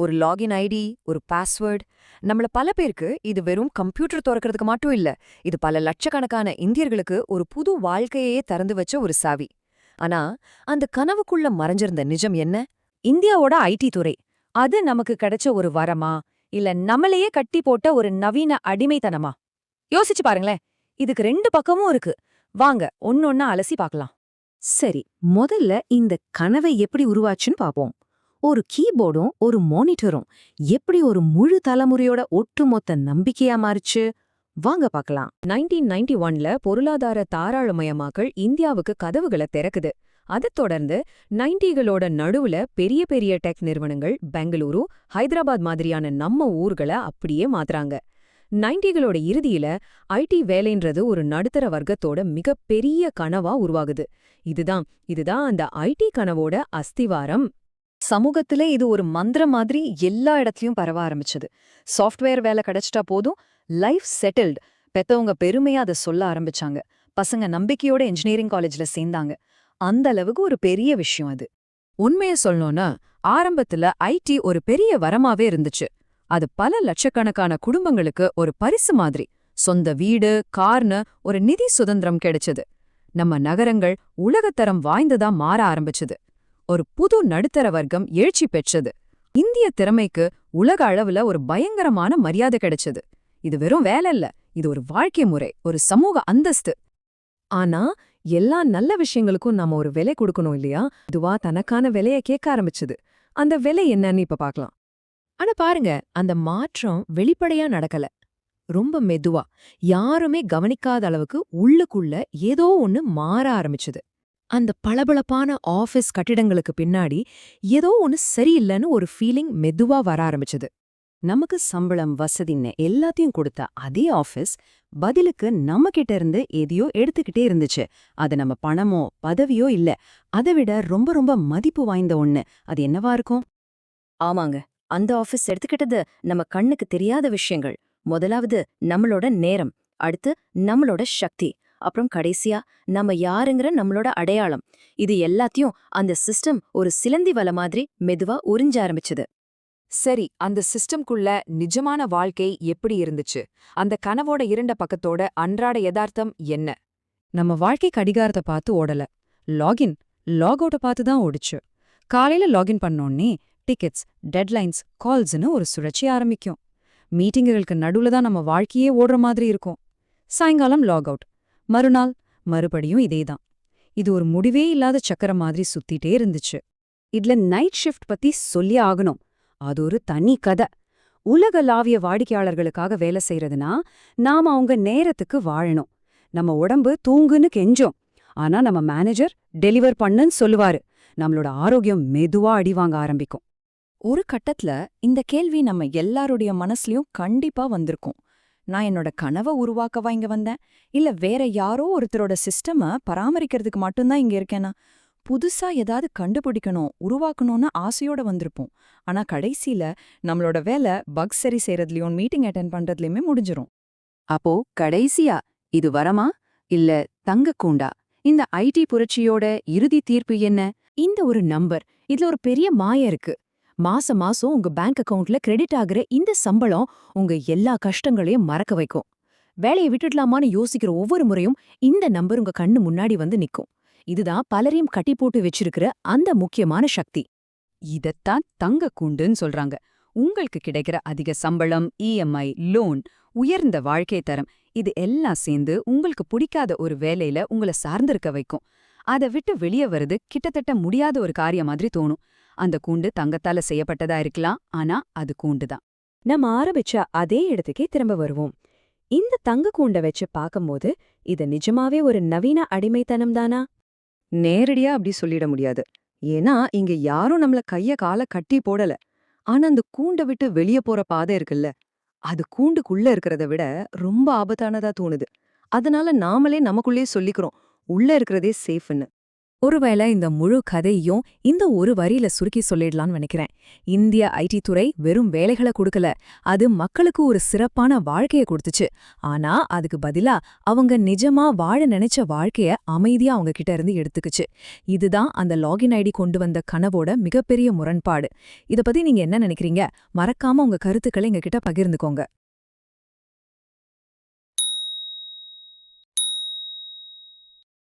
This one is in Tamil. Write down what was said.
ஒரு லாகின் ஐடி, ஒரு பாஸ்வேர்ட். நம்மள பல பேருக்கு இது வெறும் கம்ப்யூட்டர் தொறக்கிறதுக்கு மட்டும் இல்ல. இது பல லட்சக்கணக்கான இந்தியர்களுக்கு ஒரு புது வாழ்க்கையே திறந்து வச்ச ஒரு சாவி. ஆனா, அந்த கனவுக்குள்ள மறைஞ்சிருந்த நிஜம் என்ன? இந்தியாவோட ஐடி துறை. அது நமக்கு கிடைச்ச ஒரு வரமா? இல்ல நம்மளையே கட்டி போட்ட ஒரு நவீன அடிமைத்தனமா? யோசிச்சு பாருங்களேன். இதுக்கு 2 பக்கமும் இருக்கு. வாங்க ஒன்னொன்னா அலசி பார்க்கலாம். சரி, முதல்ல இந்த கனவை எப்படி உருவாச்சுன்னு பாப்போம். ஒரு கீபோர்டும் ஒரு மானிட்டரும் எப்படி ஒரு முழு தலைமுறையோட ஒட்டுமொத்த நம்பிக்கையா மாறுச்சு? வாங்க பார்க்கலாம். 1991ல பொருளாதார தாராளமயமாக்கல் இந்தியாவுக்கு கதவுகளை திறக்குது. அதைத் தொடர்ந்து 90களோட நடுவுல பெரிய பெரிய டெக் நிறுவனங்கள் பெங்களூரு, ஹைதராபாத் மாதிரியான நம்ம ஊர்களை அப்படியே மாத்துறாங்க. 90களோட இறுதியில ஐடி வேலைன்றது ஒரு நடுத்தர வர்க்கத்தோட மிகப்பெரிய கனவா உருவாகுது. இதுதான் அந்த ஐடி கனவோட அஸ்திவாரம். சமூகத்திலே இது ஒரு மந்திரம் மாதிரி எல்லா இடத்துலயும் பரவ ஆரம்பிச்சது. சாஃப்ட்வேர் வேலை கிடைச்சிட்டா போதும், லைஃப் செட்டில்டு. பெத்தவங்க பெருமையா அதை சொல்ல ஆரம்பிச்சாங்க. பசங்க நம்பிக்கையோட இன்ஜினியரிங் காலேஜ்ல சேர்ந்தாங்க. அந்த அளவுக்கு ஒரு பெரிய விஷயம் அது. உண்மைய சொல்லணும்னா, ஆரம்பத்துல ஐடி ஒரு பெரிய வரமாவே இருந்துச்சு. அது பல லட்சக்கணக்கான குடும்பங்களுக்கு ஒரு பரிசு மாதிரி. சொந்த வீடு, கார்னு ஒரு நிதி சுதந்திரம் கிடைச்சது. நம்ம நகரங்கள் உலகத்தரம் வாய்ந்ததா மாற ஆரம்பிச்சது. ஒரு புது நடுத்தர வர்க்கம் எழுச்சி பெற்றது. இந்திய திறமைக்கு உலக அளவுல ஒரு பயங்கரமான மரியாதை கிடைச்சது. இது வெறும் வேலை இல்ல, இது ஒரு வாழ்க்கை முறை, ஒரு சமூக அந்தஸ்து. ஆனா எல்லா நல்ல விஷயங்களுக்கும் நாம ஒரு விலை கொடுக்கணும் இல்லையா? இதுவா தனக்கான விலைய கேட்க ஆரம்பிச்சது. அந்த விலை என்னன்னு இப்ப பார்க்கலாம். ஆனா பாருங்க, அந்த மாற்றம் வெளிப்படையா நடக்கல. ரொம்ப மெதுவா, யாருமே கவனிக்காத அளவுக்கு உள்ளுக்குள்ள ஏதோ ஒண்ணு மாற ஆரம்பிச்சது. அந்த பளபளப்பான ஆபீஸ் கட்டிடங்களுக்கு பின்னாடி ஏதோ ஒண்ணு சரியில்லைன்னு ஒரு ஃபீலிங் மெதுவா வர ஆரம்பிச்சது. நமக்கு சம்பளம், வசதின்னு எல்லாத்தையும் கொடுத்த அதே ஆபீஸ் பதிலுக்கு நம்ம கிட்ட இருந்து எதையோ எடுத்துக்கிட்டே இருந்துச்சு. அது நம்ம பணமோ பதவியோ இல்ல, அதை விட ரொம்ப ரொம்ப மதிப்பு வாய்ந்த ஒண்ணு. அது என்னவா இருக்கும்? ஆமாங்க, அந்த ஆபீஸ் எடுத்துக்கிட்டது நம்ம கண்ணுக்கு தெரியாத விஷயங்கள். முதலாவது நம்மளோட நேரம், அடுத்து நம்மளோட சக்தி, அப்புறம் கடைசியா நம்ம யாருங்கிற நம்மளோட அடையாளம். இது எல்லாத்தையும் அந்த சிஸ்டம் ஒரு சிலந்தி வலை மாதிரி மெதுவா உறிஞ்ச ஆரம்பிச்சது. சரி, அந்த சிஸ்டம்குள்ள நிஜமான வாழ்க்கை எப்படி இருந்துச்சு? அந்த கனவோட இரண்ட பக்கத்தோட அன்றாட யதார்த்தம் என்ன? நம்ம வாழ்க்கை கடிகாரத்தை பார்த்து ஓடல. லாகின், லாக் அவுட்டை பார்த்து தான் ஓடிச்சு. காலையில லாகின் பண்ணோன்னே டிக்கெட்ஸ், டெட்லைன்ஸ், கால்ஸ்னு ஒரு சுழற்சி ஆரம்பிக்கும். மீட்டிங்குகளுக்கு நடுவுல தான் நம்ம வாழ்க்கையே ஓடுற மாதிரி இருக்கும். சாயங்காலம் லாக் அவுட். மறுநாள் மறுபடியும் இதேதான். இது ஒரு முடிவே இல்லாத சக்கரம் மாதிரி சுத்திட்டே இருந்துச்சு. இதுல நைட் ஷிஃப்ட் பத்தி சொல்லி ஆகணும். அது ஒரு தனி கதை. உலகளாவிய வாடிக்கையாளர்களுக்காக வேலை செய்யறதுனா நாம அவங்க நேரத்துக்கு வாழணும். நம்ம உடம்பு தூங்குன்னு கெஞ்சோம். ஆனா நம்ம மேனேஜர் டெலிவர் பண்ணுன்னு சொல்லுவாரு. நம்மளோட ஆரோக்கியம் மெதுவா அடிவாங்க ஆரம்பிக்கும். ஒரு கட்டத்துல இந்த கேள்வி நம்ம எல்லாருடைய மனசுலயும் கண்டிப்பா வந்திருக்கும். நான் என்னோட கனவை உருவாக்கவா இங்க வந்தேன், இல்ல வேற யாரோ ஒருத்தரோட சிஸ்டம பராமரிக்கிறதுக்கு மட்டும்தான் இங்க இருக்கேனா? புதுசா ஏதாவது கண்டுபிடிக்கணும், உருவாக்கணும்னு ஆசையோட வந்திருப்போம். ஆனா கடைசியில நம்மளோட வேலை பக் சரி செய்யறதுலயும் மீட்டிங் அட்டென்ட் பண்றதுலயுமே முடிஞ்சிரும். அப்போ கடைசியா இது வரமா இல்ல தங்க கூண்டா? இந்த ஐடி புரட்சியோட இறுதி தீர்ப்பு என்ன? இந்த ஒரு நம்பர், இதுல ஒரு பெரிய மாய இருக்கு. மாசம் மாசம் உங்க பேங்க் அக்கவுண்ட்ல கிரெடிட் ஆகுற இந்த சம்பளம் உங்க எல்லா கஷ்டங்களையும் மறக்க வைக்கும். வேலையை விட்டுடலாமான்னு யோசிக்கிற ஒவ்வொரு முறையும் இந்த நம்பர் உங்க கண்ணு முன்னாடி வந்து நிக்கும். இதுதான் பலரையும் கட்டி போட்டு வச்சிருக்கிற அந்த முக்கியமான சக்தி. இதத்தான் தங்க கூண்டுன்னு சொல்றாங்க. உங்களுக்கு கிடைக்கிற அதிக சம்பளம், இஎம்ஐ, லோன், உயர்ந்த வாழ்க்கை தரம், இது எல்லாம் சேர்ந்து உங்களுக்கு பிடிக்காத ஒரு வேலையில உங்களை சார்ந்திருக்க வைக்கும். அதை விட்டு வெளியே வருது கிட்டத்தட்ட முடியாத ஒரு காரியம் மாதிரி தோணும். அந்த கூண்டு தங்கத்தால செய்யப்பட்டதா இருக்கலாம், ஆனா அது கூண்டுதான். நம்ம ஆரம்பிச்ச அதே இடத்துக்கே திரும்ப வருவோம். இந்த தங்க கூண்டை வச்சு பார்க்கும்போது இது நிஜமாவே ஒரு நவீன அடிமைத்தனம் தானா? நேரடியா அப்படி சொல்லிட முடியாது. ஏன்னா இங்க யாரும் நம்மள கைய கால கட்டி போடல. ஆனா அந்த கூண்டை விட்டு வெளியே போற பாதை இருக்குல்ல, அது கூண்டுக்குள்ள இருக்கிறத விட ரொம்ப ஆபத்தானதா தோணுது. அதனால நாமளே நமக்குள்ளே சொல்லிக்கிறோம், உள்ள இருக்கிறதே சேஃப்னு. ஒருவேளை இந்த முழு கதையும் இந்த ஒரு வரியில சுருக்கி சொல்லிடலாம்னு நினைக்கிறேன். இந்திய ஐடி துறை வெறும் வேலைகளை கொடுக்கல, அது மக்களுக்கு ஒரு சிறப்பான வாழ்க்கைய கொடுத்துச்சு. ஆனா அதுக்கு பதிலா அவங்க நிஜமா வாழ நினைச்ச வாழ்க்கைய அமைதியா அவங்க கிட்ட இருந்து எடுத்துக்குச்சு. இதுதான் அந்த லாகின் ஐடி கொண்டு வந்த கனவோட மிகப்பெரிய முரண்பாடு. இத பத்தி நீங்க என்ன நினைக்கிறீங்க? மறக்காம உங்க கருத்துக்களை எங்க கிட்ட பகிர்ந்துக்கோங்க.